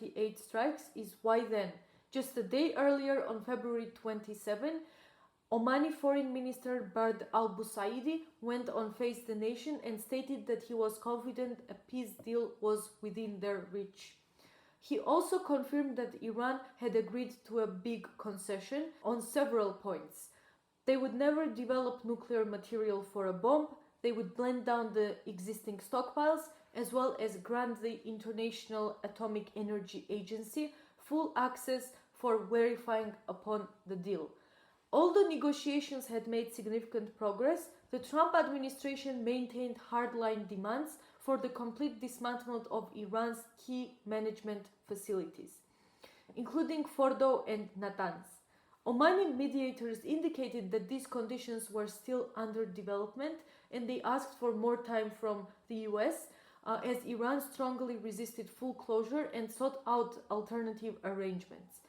28 strikes is why then, just a day earlier on February 27, Omani Foreign Minister Bard al-Busaidi went on Face the Nation and stated that he was confident a peace deal was within their reach. He also confirmed that Iran had agreed to a big concession on several points. They would never develop nuclear material for a bomb, they would blend down the existing stockpiles, as well as grant the International Atomic Energy Agency full access for verifying upon the deal. Although negotiations had made significant progress, the Trump administration maintained hardline demands for the complete dismantlement of Iran's key management facilities, including Fordow and Natanz. Omani mediators indicated that these conditions were still under development and they asked for more time from the US as Iran strongly resisted full closure and sought out alternative arrangements.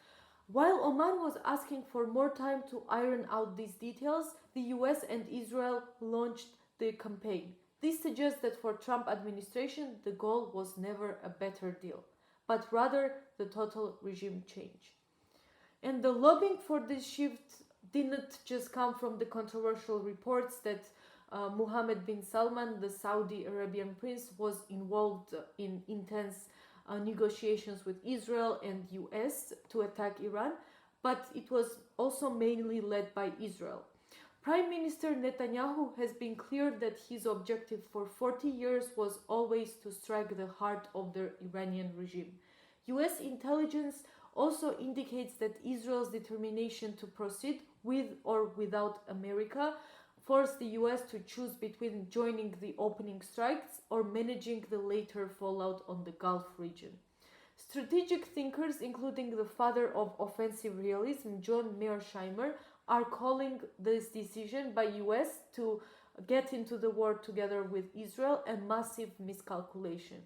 While Oman was asking for more time to iron out these details, the US and Israel launched the campaign. This suggests that for Trump administration, the goal was never a better deal, but rather the total regime change. And the lobbying for this shift didn't just come from the controversial reports that Mohammed bin Salman, the Saudi Arabian prince, was involved in intense negotiations with Israel and US to attack Iran, but it was also mainly led by Israel. Prime Minister Netanyahu has been clear that his objective for 40 years was always to strike the heart of the Iranian regime. US intelligence also indicates that Israel's determination to proceed with or without America forced the US to choose between joining the opening strikes or managing the later fallout on the Gulf region. Strategic thinkers, including the father of offensive realism, John Mearsheimer, are calling this decision by US to get into the war together with Israel a massive miscalculation.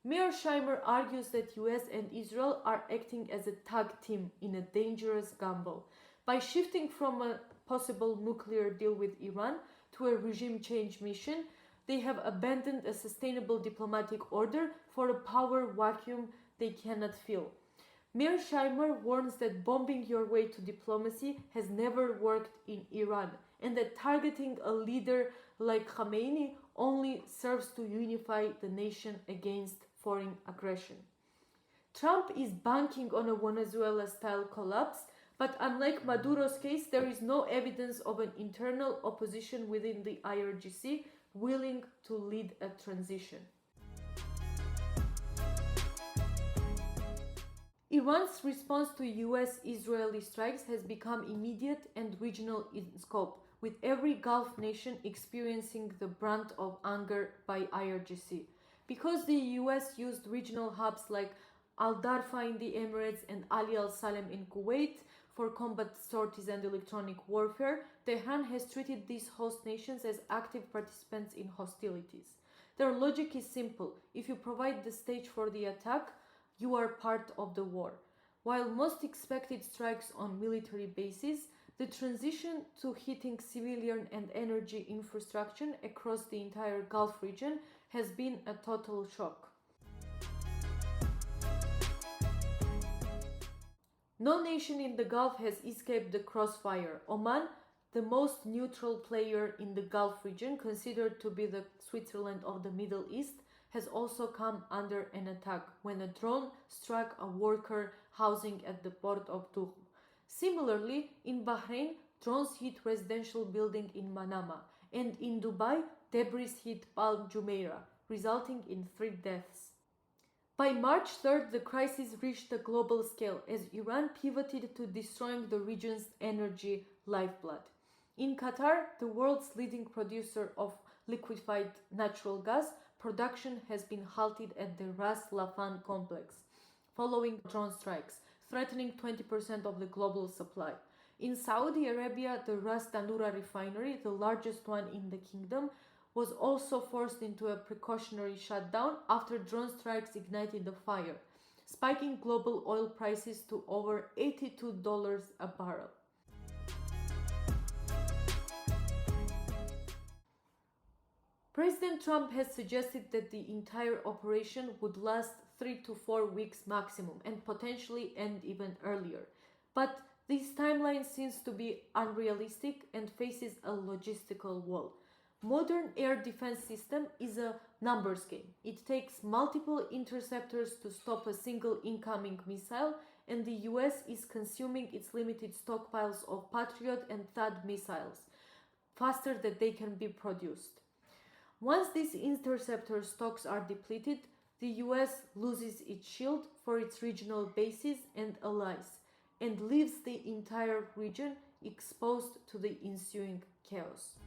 Mearsheimer argues that US and Israel are acting as a tag team in a dangerous gamble. By shifting from a possible nuclear deal with Iran to a regime change mission, they have abandoned a sustainable diplomatic order for a power vacuum they cannot fill. Mearsheimer warns that bombing your way to diplomacy has never worked in Iran, and that targeting a leader like Khamenei only serves to unify the nation against foreign aggression. Trump is banking on a Venezuela-style collapse, but unlike Maduro's case, there is no evidence of an internal opposition within the IRGC willing to lead a transition. Iran's response to US-Israeli strikes has become immediate and regional in scope, with every Gulf nation experiencing the brunt of anger by IRGC. Because the US used regional hubs like Al-Darfa in the Emirates and Ali al-Salem in Kuwait for combat sorties and electronic warfare, Tehran has treated these host nations as active participants in hostilities. Their logic is simple: if you provide the stage for the attack, you are part of the war. While most expected strikes on military bases, the transition to hitting civilian and energy infrastructure across the entire Gulf region has been a total shock. No nation in the Gulf has escaped the crossfire. Oman, the most neutral player in the Gulf region, considered to be the Switzerland of the Middle East, has also come under an attack when a drone struck a worker housing at the port of Tuhl. Similarly, in Bahrain, drones hit residential building in Manama, and in Dubai, debris hit Palm Jumeirah, resulting in 3 deaths. By March 3rd, the crisis reached a global scale as Iran pivoted to destroying the region's energy lifeblood. In Qatar, the world's leading producer of liquefied natural gas, production has been halted at the Ras Laffan complex, following drone strikes, threatening 20% of the global supply. In Saudi Arabia, the Ras Tanura refinery, the largest one in the kingdom, was also forced into a precautionary shutdown after drone strikes ignited the fire, spiking global oil prices to over $82 a barrel. President Trump has suggested that the entire operation would last 3 to 4 weeks maximum and potentially end even earlier. But this timeline seems to be unrealistic and faces a logistical wall. Modern air defense system is a numbers game. It takes multiple interceptors to stop a single incoming missile, and the US is consuming its limited stockpiles of Patriot and THAAD missiles faster than they can be produced. Once these interceptor stocks are depleted, the US loses its shield for its regional bases and allies and leaves the entire region exposed to the ensuing chaos.